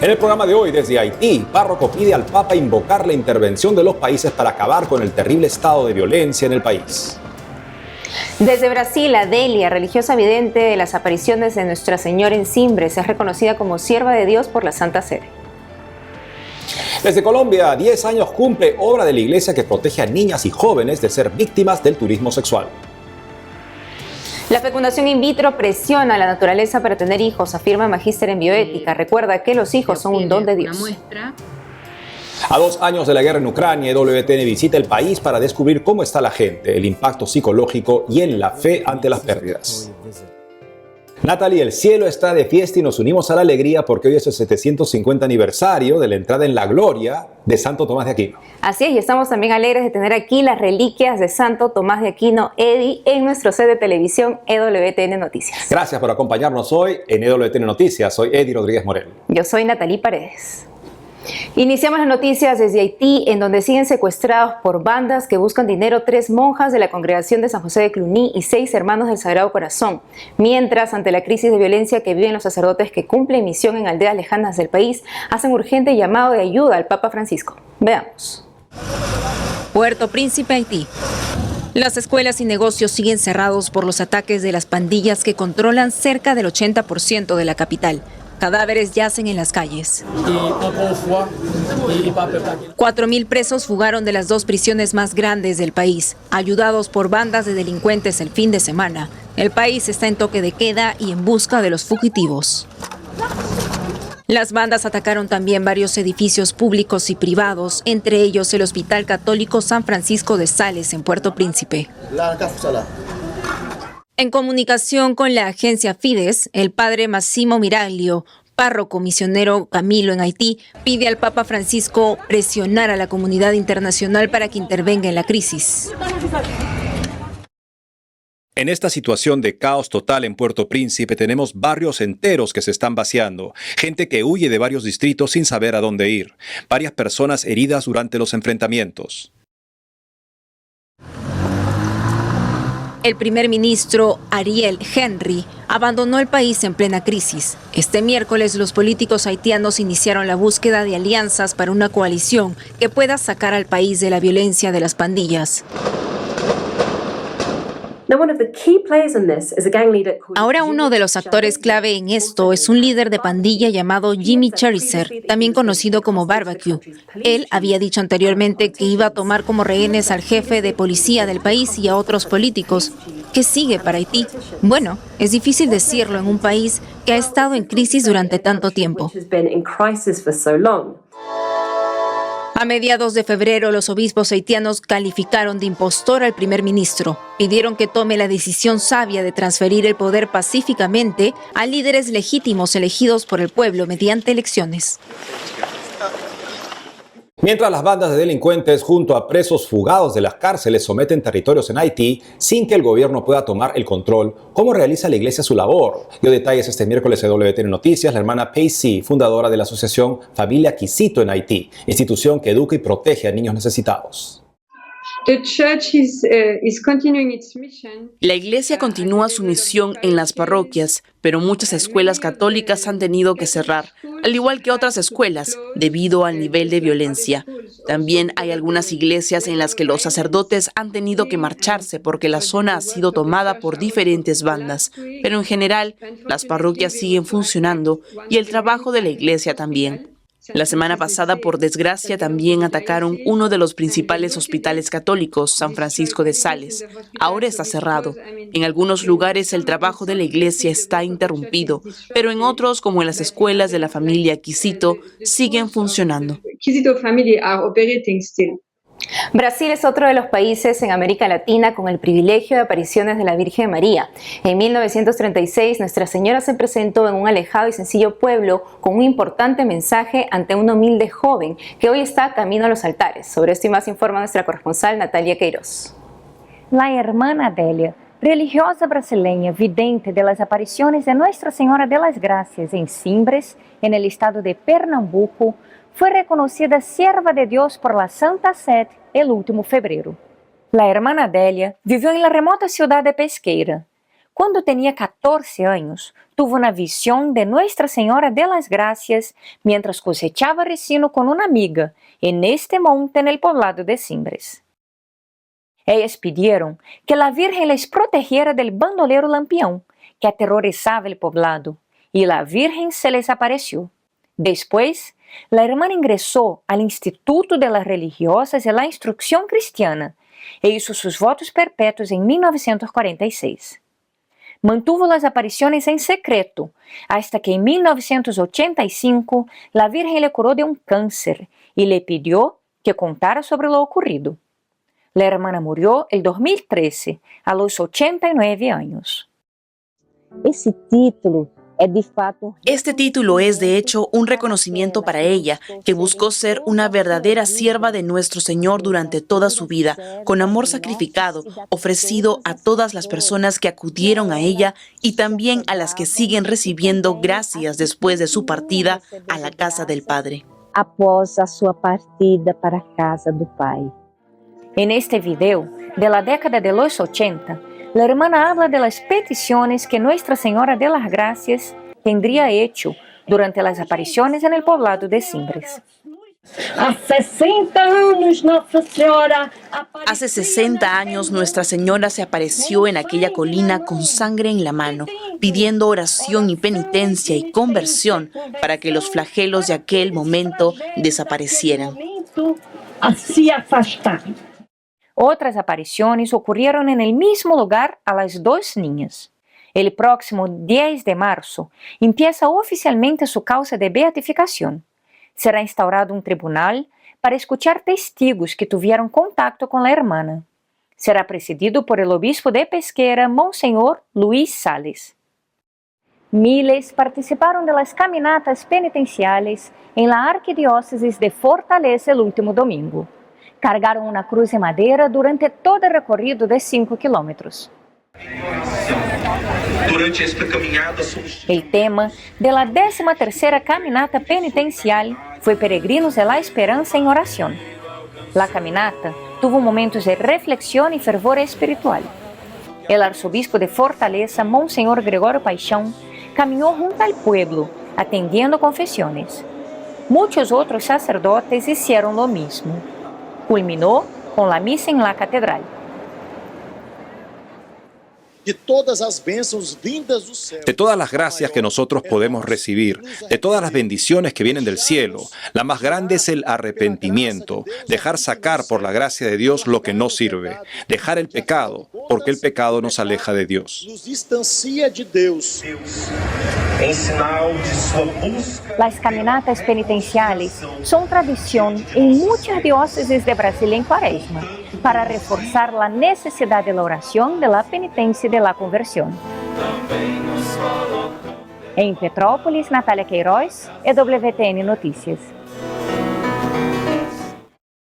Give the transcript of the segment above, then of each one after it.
En el programa de hoy, desde Haití, párroco pide al Papa invocar la intervención de los países para acabar con el terrible estado de violencia en el país. Desde Brasil, Adelia, religiosa vidente de las apariciones de Nuestra Señora en Simbres, es reconocida como sierva de Dios por la Santa Sede. Desde Colombia, 10 años cumple obra de la iglesia que protege a niñas y jóvenes de ser víctimas del turismo sexual. La fecundación in vitro presiona a la naturaleza para tener hijos, afirma magíster en bioética. Recuerda que los hijos son un don de Dios. A 2 años de la guerra en Ucrania, EWTN visita el país para descubrir cómo está la gente, el impacto psicológico y en la fe ante las pérdidas. Natalie, el cielo está de fiesta y nos unimos a la alegría porque hoy es el 750 aniversario de la entrada en la gloria de Santo Tomás de Aquino. Así es, y estamos también alegres de tener aquí las reliquias de Santo Tomás de Aquino, Edi, en nuestro set de televisión EWTN Noticias. Gracias por acompañarnos hoy en EWTN Noticias. Soy Edi Rodríguez Morel. Yo soy Natalie Paredes. Iniciamos las noticias desde Haití, en donde siguen secuestrados por bandas que buscan dinero 3 monjas de la Congregación de San José de Cluny y 6 hermanos del Sagrado Corazón. Mientras, ante la crisis de violencia que viven los sacerdotes que cumplen misión en aldeas lejanas del país, hacen urgente llamado de ayuda al Papa Francisco. Veamos. Puerto Príncipe, Haití. Las escuelas y negocios siguen cerrados por los ataques de las pandillas que controlan cerca del 80% de la capital. Cadáveres yacen en las calles. 4.000 presos fugaron de las 2 prisiones más grandes del país, ayudados por bandas de delincuentes el fin de semana. El país está en toque de queda y en busca de los fugitivos. Las bandas atacaron también varios edificios públicos y privados, entre ellos el Hospital Católico San Francisco de Sales en Puerto Príncipe. En comunicación con la agencia Fides, el padre Massimo Miraglio, párroco misionero Camilo en Haití, pide al Papa Francisco presionar a la comunidad internacional para que intervenga en la crisis. En esta situación de caos total en Puerto Príncipe tenemos barrios enteros que se están vaciando, gente que huye de varios distritos sin saber a dónde ir, varias personas heridas durante los enfrentamientos. El primer ministro Ariel Henry abandonó el país en plena crisis. Este miércoles los políticos haitianos iniciaron la búsqueda de alianzas para una coalición que pueda sacar al país de la violencia de las pandillas. Ahora uno de los actores clave en esto es un líder de pandilla llamado Jimmy Cheriser, también conocido como Barbecue. Él había dicho anteriormente que iba a tomar como rehenes al jefe de policía del país y a otros políticos. ¿Qué sigue para Haití? Bueno, es difícil decirlo en un país que ha estado en crisis durante tanto tiempo. A mediados de febrero, los obispos haitianos calificaron de impostor al primer ministro. Pidieron que tome la decisión sabia de transferir el poder pacíficamente a líderes legítimos elegidos por el pueblo mediante elecciones. Mientras las bandas de delincuentes junto a presos fugados de las cárceles someten territorios en Haití sin que el gobierno pueda tomar el control, ¿cómo realiza la iglesia su labor? Dio detalles este miércoles en EWTN Noticias la hermana Pacey, fundadora de la asociación Familia Quisito en Haití, institución que educa y protege a niños necesitados. La iglesia continúa su misión en las parroquias, pero muchas escuelas católicas han tenido que cerrar, al igual que otras escuelas, debido al nivel de violencia. También hay algunas iglesias en las que los sacerdotes han tenido que marcharse porque la zona ha sido tomada por diferentes bandas, pero en general las parroquias siguen funcionando y el trabajo de la iglesia también. La semana pasada, por desgracia, también atacaron uno de los principales hospitales católicos, San Francisco de Sales. Ahora está cerrado. En algunos lugares el trabajo de la iglesia está interrumpido, pero en otros, como en las escuelas de la familia Quisito, siguen funcionando. Brasil es otro de los países en América Latina con el privilegio de apariciones de la Virgen María. En 1936, Nuestra Señora se presentó en un alejado y sencillo pueblo con un importante mensaje ante un humilde joven que hoy está camino a los altares. Sobre esto y más informa nuestra corresponsal Natalia Queiroz. La hermana Adélia, religiosa brasileña vidente de las apariciones de Nuestra Señora de las Gracias en Simbres, en el estado de Pernambuco, fue reconocida sierva de Dios por la Santa Sede el último febrero. La hermana Adélia vivió en la remota ciudad de Pesqueira. Cuando tenía 14 años, tuvo una visión de Nuestra Señora de las Gracias mientras cosechaba resino con una amiga en este monte en el poblado de Simbres. Ellas pidieron que la Virgen les protegiera del bandolero Lampião, que aterrorizaba el poblado, y la Virgen se les apareció. Después, la hermana ingresó al Instituto de las Religiosas y la Instrucción Cristiana e hizo sus votos perpetuos en 1946. Mantuvo las apariciones en secreto, hasta que en 1985 la Virgen le curó de un cáncer y le pidió que contara sobre lo ocurrido. La hermana murió el 2013, a los 89 años. Este título es, de hecho, un reconocimiento para ella, que buscó ser una verdadera sierva de nuestro Señor durante toda su vida, con amor sacrificado, ofrecido a todas las personas que acudieron a ella y también a las que siguen recibiendo gracias después de su partida a la casa del Padre. Após a sua partida para a casa do Pai. En este video, de la década de los 80, la hermana habla de las peticiones que Nuestra Señora de las Gracias tendría hecho durante las apariciones en el poblado de Simbres. Hace 60 años Nuestra Señora se apareció en aquella colina con sangre en la mano, pidiendo oración y penitencia y conversión para que los flagelos de aquel momento desaparecieran. Otras apariciones ocurrieron en el mismo lugar a las dos niñas. El próximo 10 de marzo empieza oficialmente su causa de beatificación. Será instaurado un tribunal para escuchar testigos que tuvieron contacto con la hermana. Será presidido por el obispo de Pesquera, Monseñor Luis Sales. Miles participaron de las caminatas penitenciales en la arquidiócesis de Fortaleza el último domingo. Cargaron una cruz de madera durante todo el recorrido de 5 kilómetros. El tema de la 13ª caminata penitencial fue Peregrinos de la Esperanza en Oración. La caminata tuvo momentos de reflexión y fervor espiritual. El arzobispo de Fortaleza, Monseñor Gregorio Paixão, caminó junto al pueblo, atendiendo confesiones. Muchos otros sacerdotes hicieron lo mismo. Culminó con la misa en la catedral. De todas las gracias que nosotros podemos recibir, de todas las bendiciones que vienen del cielo, la más grande es el arrepentimiento, dejar sacar por la gracia de Dios lo que no sirve, dejar el pecado, porque el pecado nos aleja de Dios. Las caminatas penitenciales son tradición en muchas diócesis de Brasil en Cuaresma, para reforzar la necesidad de la oración, de la penitencia y de la conversión. En Petrópolis, Natalia Queiroz, EWTN Noticias.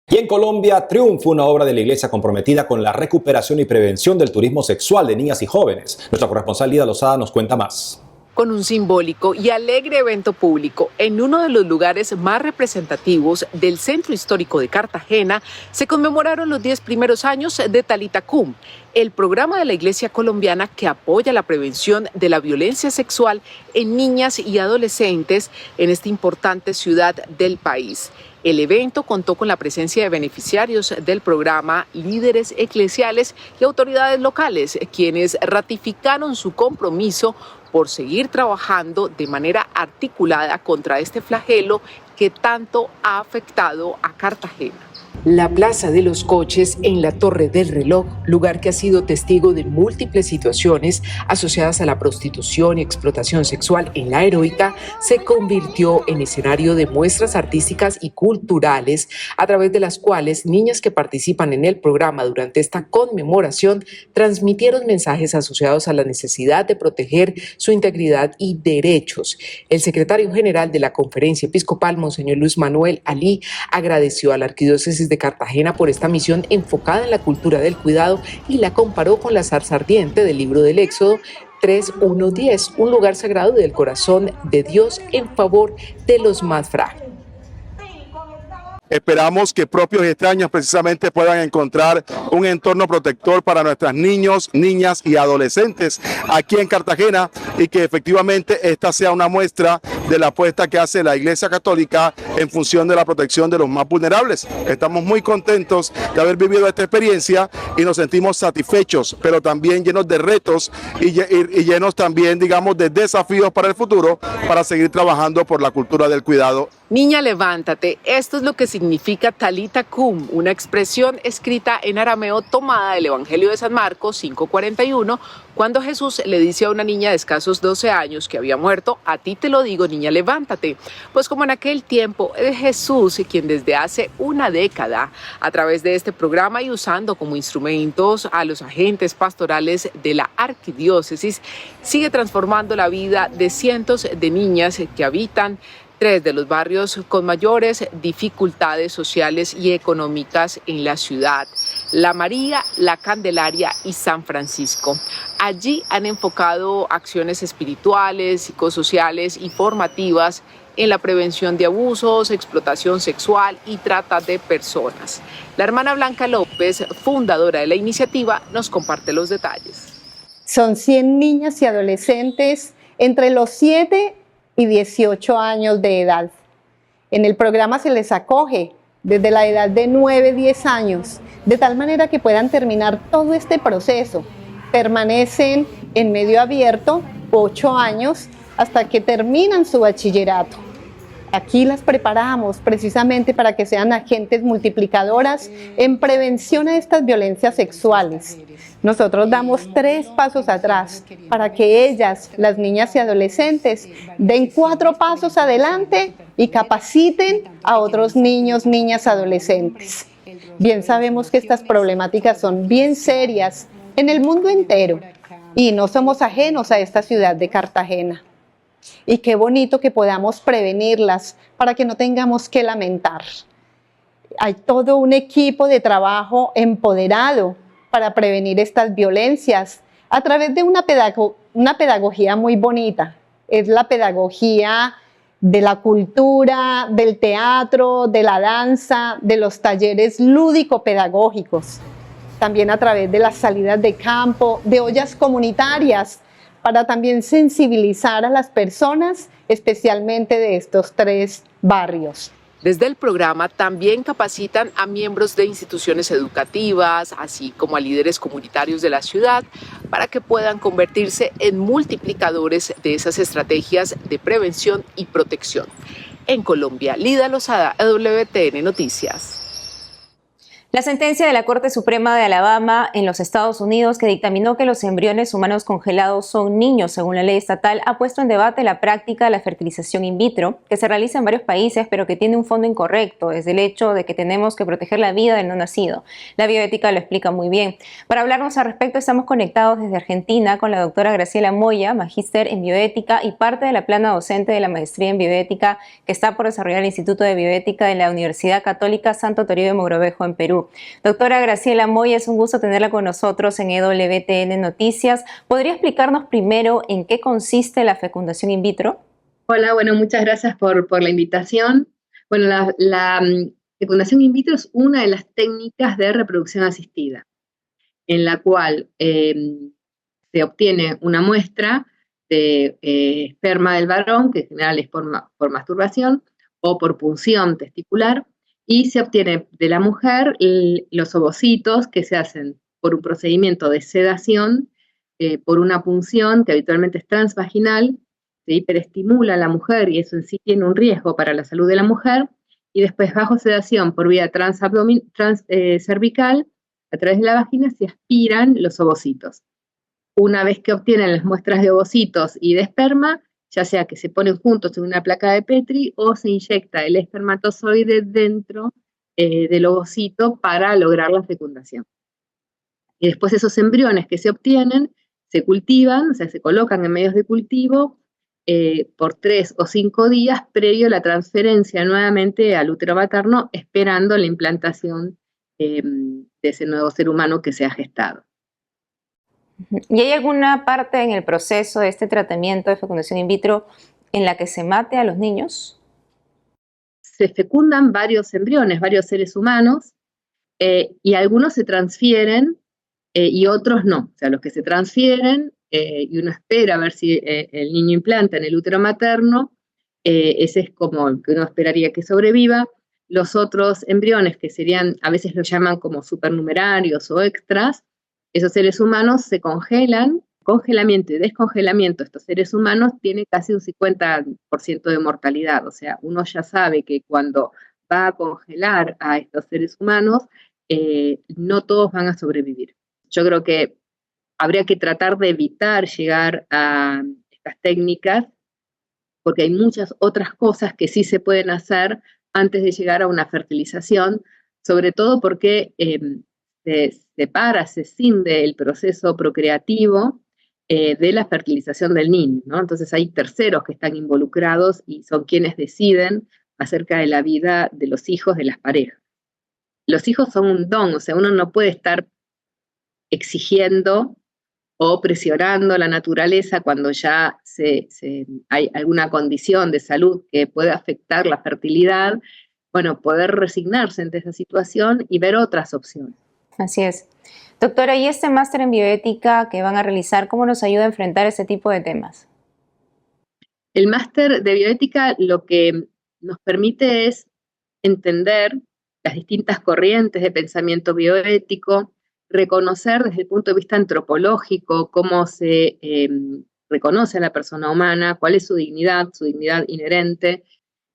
Y en Colombia triunfa una obra de la Iglesia comprometida con la recuperación y prevención del turismo sexual de niñas y jóvenes. Nuestra corresponsal Lida Lozada nos cuenta más. Con un simbólico y alegre evento público en uno de los lugares más representativos del centro histórico de Cartagena, se conmemoraron los 10 primeros años de Talita Cum, el programa de la Iglesia colombiana que apoya la prevención de la violencia sexual en niñas y adolescentes en esta importante ciudad del país. El evento contó con la presencia de beneficiarios del programa, líderes eclesiales y autoridades locales, quienes ratificaron su compromiso por seguir trabajando de manera articulada contra este flagelo que tanto ha afectado a Cartagena. La Plaza de los Coches en la Torre del Reloj, lugar que ha sido testigo de múltiples situaciones asociadas a la prostitución y explotación sexual en la Heroica, se convirtió en escenario de muestras artísticas y culturales, a través de las cuales niñas que participan en el programa durante esta conmemoración transmitieron mensajes asociados a la necesidad de proteger su integridad y derechos. El secretario general de la Conferencia Episcopal, Monseñor Luis Manuel Alí, agradeció a la Arquidiócesis de Cartagena por esta misión enfocada en la cultura del cuidado y la comparó con la zarza ardiente del libro del Éxodo 3:1-10, un lugar sagrado del corazón de Dios en favor de los más frágiles. Esperamos que propios y extraños precisamente puedan encontrar un entorno protector para nuestros niños, niñas y adolescentes aquí en Cartagena, y que efectivamente esta sea una muestra de la apuesta que hace la Iglesia Católica en función de la protección de los más vulnerables. Estamos muy contentos de haber vivido esta experiencia y nos sentimos satisfechos, pero también llenos de retos y llenos también, digamos, de desafíos para el futuro, para seguir trabajando por la cultura del cuidado. Niña, levántate. Esto es lo que significa Talita Cum, una expresión escrita en arameo tomada del Evangelio de San Marcos 5:41, cuando Jesús le dice a una niña de escasos 12 años que había muerto: a ti te lo digo, niña, levántate. Pues como en aquel tiempo es Jesús quien desde hace una década, a través de este programa y usando como instrumentos a los agentes pastorales de la arquidiócesis, sigue transformando la vida de cientos de niñas que habitan 3 de los barrios con mayores dificultades sociales y económicas en la ciudad: La María, La Candelaria y San Francisco. Allí han enfocado acciones espirituales, psicosociales y formativas en la prevención de abusos, explotación sexual y trata de personas. La hermana Blanca López, fundadora de la iniciativa, nos comparte los detalles. Son 100 niñas y adolescentes entre los 7 y 18 años de edad. En el programa se les acoge desde la edad de 9-10 años, de tal manera que puedan terminar todo este proceso. Permanecen en medio abierto 8 años hasta que terminan su bachillerato. Aquí las preparamos precisamente para que sean agentes multiplicadoras en prevención a estas violencias sexuales. Nosotros damos 3 pasos atrás para que ellas, las niñas y adolescentes, den 4 pasos adelante y capaciten a otros niños, niñas, adolescentes. Bien sabemos que estas problemáticas son bien serias en el mundo entero y no somos ajenos a esta ciudad de Cartagena. Y qué bonito que podamos prevenirlas para que no tengamos que lamentar. Hay todo un equipo de trabajo empoderado para prevenir estas violencias a través de una pedagogía muy bonita. Es la pedagogía de la cultura, del teatro, de la danza, de los talleres lúdico-pedagógicos. También a través de las salidas de campo, de ollas comunitarias, para también sensibilizar a las personas, especialmente de estos 3 barrios. Desde el programa también capacitan a miembros de instituciones educativas, así como a líderes comunitarios de la ciudad, para que puedan convertirse en multiplicadores de esas estrategias de prevención y protección. En Colombia, Lida Lozada, WTN Noticias. La sentencia de la Corte Suprema de Alabama en los Estados Unidos, que dictaminó que los embriones humanos congelados son niños según la ley estatal, ha puesto en debate la práctica de la fertilización in vitro, que se realiza en varios países, pero que tiene un fondo incorrecto, es el hecho de que tenemos que proteger la vida del no nacido. La bioética lo explica muy bien. Para hablarnos al respecto, estamos conectados desde Argentina con la doctora Graciela Moya, magíster en bioética y parte de la plana docente de la maestría en bioética que está por desarrollar el Instituto de Bioética de la Universidad Católica Santo Toribio de Mogrovejo en Perú. Doctora Graciela Moya, es un gusto tenerla con nosotros en EWTN Noticias. ¿Podría explicarnos primero en qué consiste la fecundación in vitro? Hola, bueno, muchas gracias por la invitación. Bueno, la fecundación in vitro es una de las técnicas de reproducción asistida, en la cual se obtiene una muestra de esperma del varón, que en general es por masturbación o por punción testicular, y se obtiene de la mujer los ovocitos, que se hacen por un procedimiento de sedación, por una punción que habitualmente es transvaginal, se hiperestimula a la mujer y eso en sí tiene un riesgo para la salud de la mujer, y después bajo sedación por vía cervical, a través de la vagina se aspiran los ovocitos. Una vez que obtienen las muestras de ovocitos y de esperma, ya sea que se ponen juntos en una placa de Petri o se inyecta el espermatozoide dentro del ovocito para lograr la fecundación. Y después esos embriones que se obtienen se cultivan, o sea, se colocan en medios de cultivo por 3 o 5 días previo a la transferencia nuevamente al útero materno, esperando la implantación de ese nuevo ser humano que se ha gestado. ¿Y hay alguna parte en el proceso de este tratamiento de fecundación in vitro en la que se mate a los niños? se fecundan varios embriones, varios seres humanos, y algunos se transfieren y otros no. O sea, los que se transfieren, y uno espera a ver si el niño implanta en el útero materno, ese es como el que uno esperaría que sobreviva. Los otros embriones, que serían, a veces los llaman como supernumerarios o extras, esos seres humanos se congelan. Congelamiento y descongelamiento de estos seres humanos tiene casi un 50% de mortalidad. O sea, uno ya sabe que cuando va a congelar a estos seres humanos, no todos van a sobrevivir. Yo creo que habría que tratar de evitar llegar a estas técnicas, porque hay muchas otras cosas que sí se pueden hacer antes de llegar a una fertilización, sobre todo porque se cinde el proceso procreativo de la fertilización del niño, ¿no? Entonces hay terceros que están involucrados y son quienes deciden acerca de la vida de los hijos de las parejas. Los hijos son un don, o sea, uno no puede estar exigiendo o presionando a la naturaleza cuando ya hay alguna condición de salud que puede afectar la fertilidad. Bueno, poder resignarse ante esa situación y ver otras opciones. Así es. Doctora, ¿y este máster en bioética que van a realizar, cómo nos ayuda a enfrentar este tipo de temas? El máster de bioética lo que nos permite es entender las distintas corrientes de pensamiento bioético, reconocer desde el punto de vista antropológico cómo se reconoce a la persona humana, cuál es su dignidad inherente.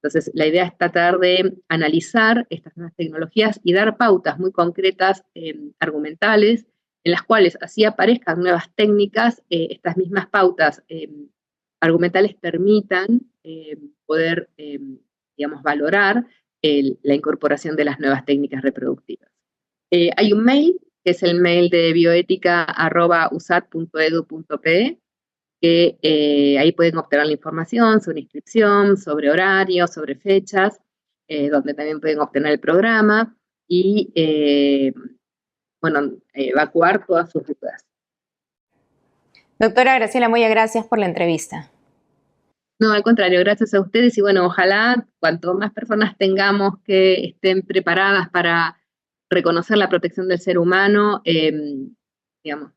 Entonces, la idea es tratar de analizar estas nuevas tecnologías y dar pautas muy concretas, argumentales, en las cuales, así aparezcan nuevas técnicas, estas mismas pautas argumentales permitan poder, digamos, valorar la incorporación de las nuevas técnicas reproductivas. Hay un mail, que es el mail de bioética@usat.edu.pe, que ahí pueden obtener la información sobre inscripción, sobre horarios, sobre fechas, donde también pueden obtener el programa y, evacuar todas sus dudas. Doctora Graciela Moya, gracias por la entrevista. No, al contrario, gracias a ustedes y bueno, ojalá cuanto más personas tengamos que estén preparadas para reconocer la protección del ser humano, digamos,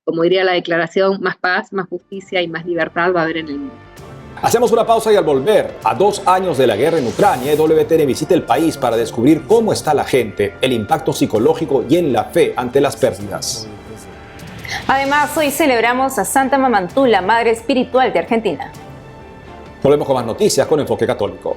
como diría la declaración, más paz, más justicia y más libertad va a haber en el mundo. Hacemos una pausa y al volver, a 2 años de la guerra en Ucrania, EWTN visita el país para descubrir cómo está la gente, el impacto psicológico y en la fe ante las pérdidas. Además, hoy celebramos a Santa Mamantula, Madre Espiritual de Argentina. Volvemos con más noticias con Enfoque Católico.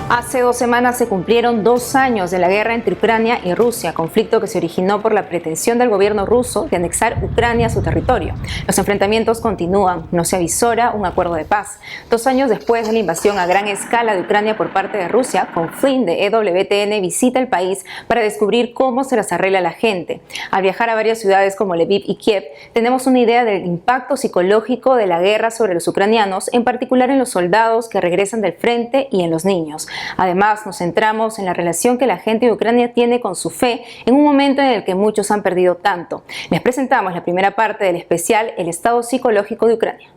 Hace 2 semanas se cumplieron 2 años de la guerra entre Ucrania y Rusia, conflicto que se originó por la pretensión del gobierno ruso de anexar Ucrania a su territorio. Los enfrentamientos continúan, no se avisora un acuerdo de paz. 2 años después de la invasión a gran escala de Ucrania por parte de Rusia, Conflin de EWTN visita el país para descubrir cómo se las arregla la gente. Al viajar a varias ciudades como Lviv y Kiev, tenemos una idea del impacto psicológico de la guerra sobre los ucranianos, en particular en los soldados que regresan del frente y en los niños. Además, nos centramos en la relación que la gente de Ucrania tiene con su fe en un momento en el que muchos han perdido tanto. Les presentamos la primera parte del especial El estado psicológico de Ucrania.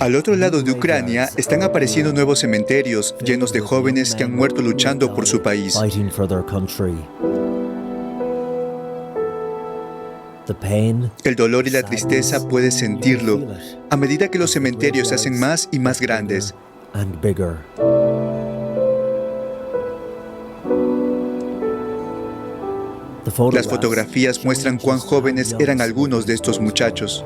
Al otro lado de Ucrania están apareciendo nuevos cementerios llenos de jóvenes que han muerto luchando por su país. El dolor y la tristeza puedes sentirlo a medida que los cementerios se hacen más y más grandes. Las fotografías muestran cuán jóvenes eran algunos de estos muchachos.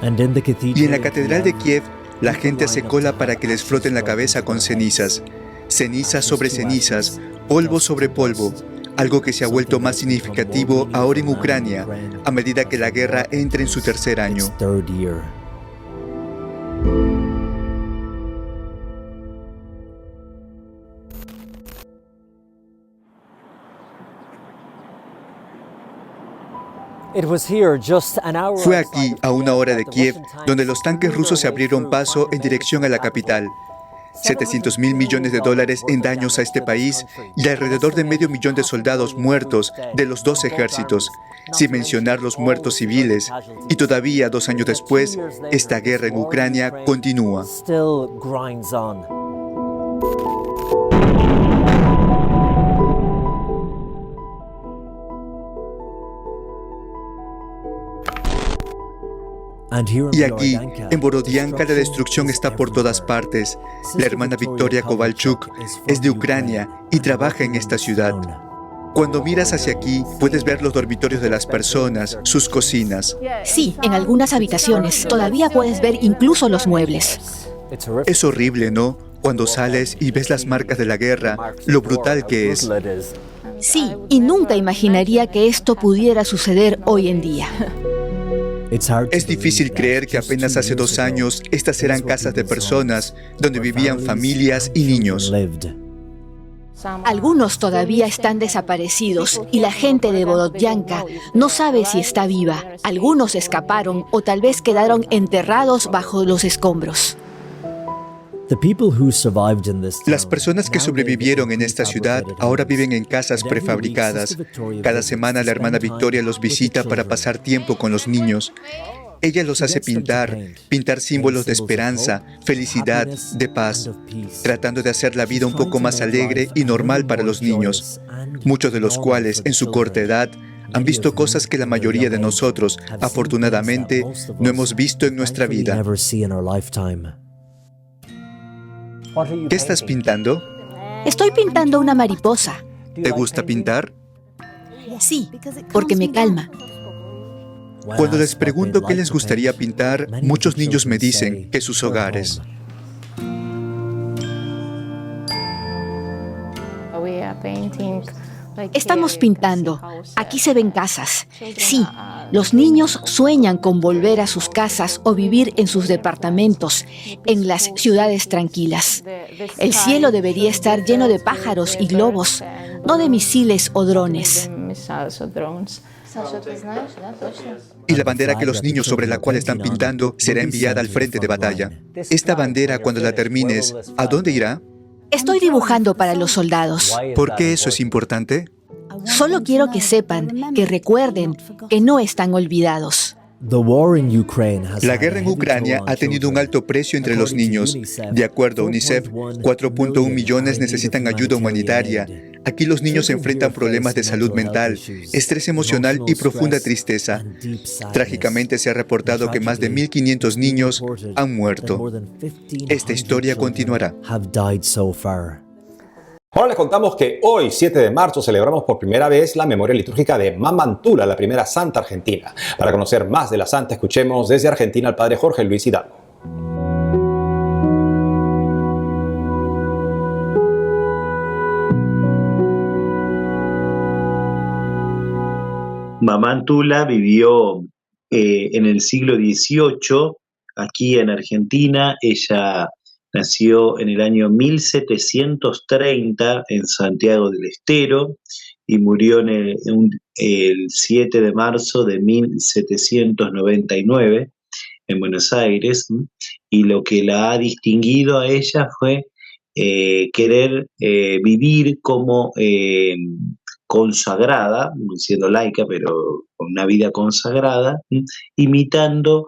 Y en la Catedral de Kiev, la gente hace cola para que les froten la cabeza con cenizas. Cenizas sobre cenizas, polvo sobre polvo, algo que se ha vuelto más significativo ahora en Ucrania, a medida que la guerra entra en su 3er año. Fue aquí, a 1 hora de Kiev, donde los tanques rusos se abrieron paso en dirección a la capital. 700.000 millones de dólares en daños a este país y alrededor de medio millón de soldados muertos de los dos ejércitos, sin mencionar los muertos civiles. Y todavía 2 años después, esta guerra en Ucrania continúa. Y aquí, en Borodianka, la destrucción está por todas partes. La hermana Victoria Kovalchuk es de Ucrania y trabaja en esta ciudad. Cuando miras hacia aquí, puedes ver los dormitorios de las personas, sus cocinas. Sí, en algunas habitaciones todavía puedes ver incluso los muebles. Es horrible, ¿no? Cuando sales y ves las marcas de la guerra, lo brutal que es. Sí, y nunca imaginaría que esto pudiera suceder hoy en día. Es difícil creer que apenas hace 2 años estas eran casas de personas donde vivían familias y niños. Algunos todavía están desaparecidos y la gente de Borodianka no sabe si está viva. Algunos escaparon o tal vez quedaron enterrados bajo los escombros. Las personas que sobrevivieron en esta ciudad ahora viven en casas prefabricadas. Cada semana la hermana Victoria los visita para pasar tiempo con los niños. Ella los hace pintar símbolos de esperanza, felicidad, de paz, tratando de hacer la vida un poco más alegre y normal para los niños, muchos de los cuales, en su corta edad, han visto cosas que la mayoría de nosotros, afortunadamente, no hemos visto en nuestra vida. ¿Qué estás pintando? Estoy pintando una mariposa. ¿Te gusta pintar? Sí, porque me calma. Cuando les pregunto qué les gustaría pintar, muchos niños me dicen que sus hogares. Estamos pintando. Aquí se ven casas. Sí, los niños sueñan con volver a sus casas o vivir en sus departamentos, en las ciudades tranquilas. El cielo debería estar lleno de pájaros y globos, no de misiles o drones. Y la bandera que los niños sobre la cual están pintando será enviada al frente de batalla. Esta bandera, cuando la termines, ¿a dónde irá? Estoy dibujando para los soldados. ¿Por qué eso es importante? Solo quiero que sepan, que recuerden, que no están olvidados. La guerra en Ucrania ha tenido un alto precio entre los niños. De acuerdo a UNICEF, 4.1 millones necesitan ayuda humanitaria. Aquí los niños enfrentan problemas de salud mental, estrés emocional y profunda tristeza. Trágicamente se ha reportado que más de 1.500 niños han muerto. Esta historia continuará. Ahora les contamos que hoy, 7 de marzo, celebramos por primera vez la memoria litúrgica de Mamá Tula, la primera santa argentina. Para conocer más de la santa, escuchemos desde Argentina al padre Jorge Luis Hidalgo. Mamá Tula vivió en el siglo XVIII aquí en Argentina. Ella nació en el año 1730 en Santiago del Estero y murió el 7 de marzo de 1799 en Buenos Aires. Y lo que la ha distinguido a ella fue querer vivir como consagrada, siendo laica, pero con una vida consagrada, imitando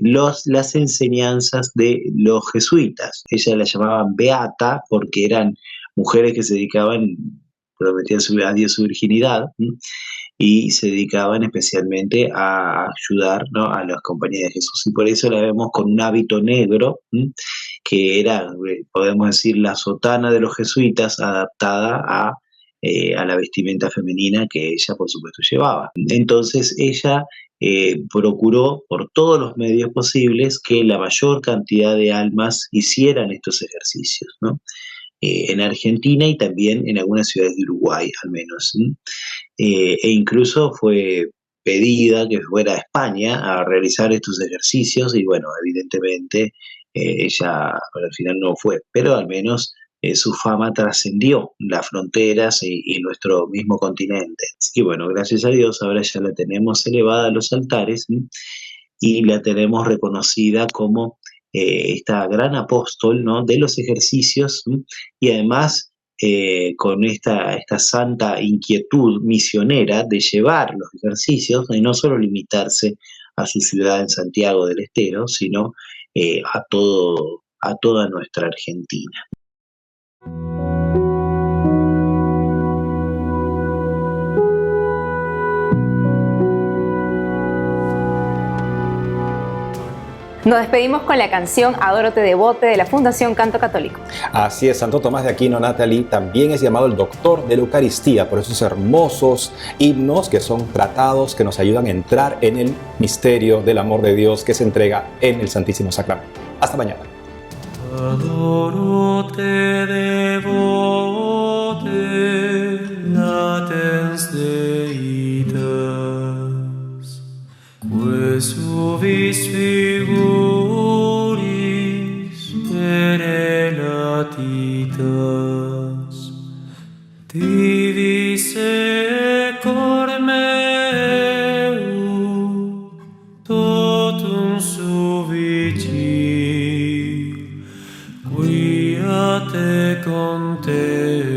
las enseñanzas de los jesuitas. Ella la llamaban beata porque eran mujeres que se dedicaban, prometían a Dios su virginidad, y se dedicaban especialmente a ayudar, ¿no?, a las compañías de Jesús. Y por eso la vemos con un hábito negro, que era, podemos decir, la sotana de los jesuitas adaptada a la vestimenta femenina que ella, por supuesto, llevaba. Entonces ella procuró por todos los medios posibles que la mayor cantidad de almas hicieran estos ejercicios, ¿no? En Argentina y también en algunas ciudades de Uruguay, al menos. E incluso fue pedida que fuera a España a realizar estos ejercicios y, bueno, evidentemente ella al final no fue, pero al menos su fama trascendió las fronteras y nuestro mismo continente. Así que bueno, gracias a Dios ahora ya la tenemos elevada a los altares y la tenemos reconocida como esta gran apóstol, ¿no?, de los ejercicios y además con esta santa inquietud misionera de llevar los ejercicios y no solo limitarse a su ciudad en Santiago del Estero, sino a toda nuestra Argentina. Nos despedimos con la canción Adórote Devote de la Fundación Canto Católico. Así es, Santo Tomás de Aquino, Natalie, también es llamado el doctor de la Eucaristía por esos hermosos himnos que son tratados que nos ayudan a entrar en el misterio del amor de Dios que se entrega en el Santísimo Sacramento. Hasta mañana. Adorote devote, latens Deitas, quae suvis figuris perelatitas, divis secor meu, totum suvicit, quia te contempla.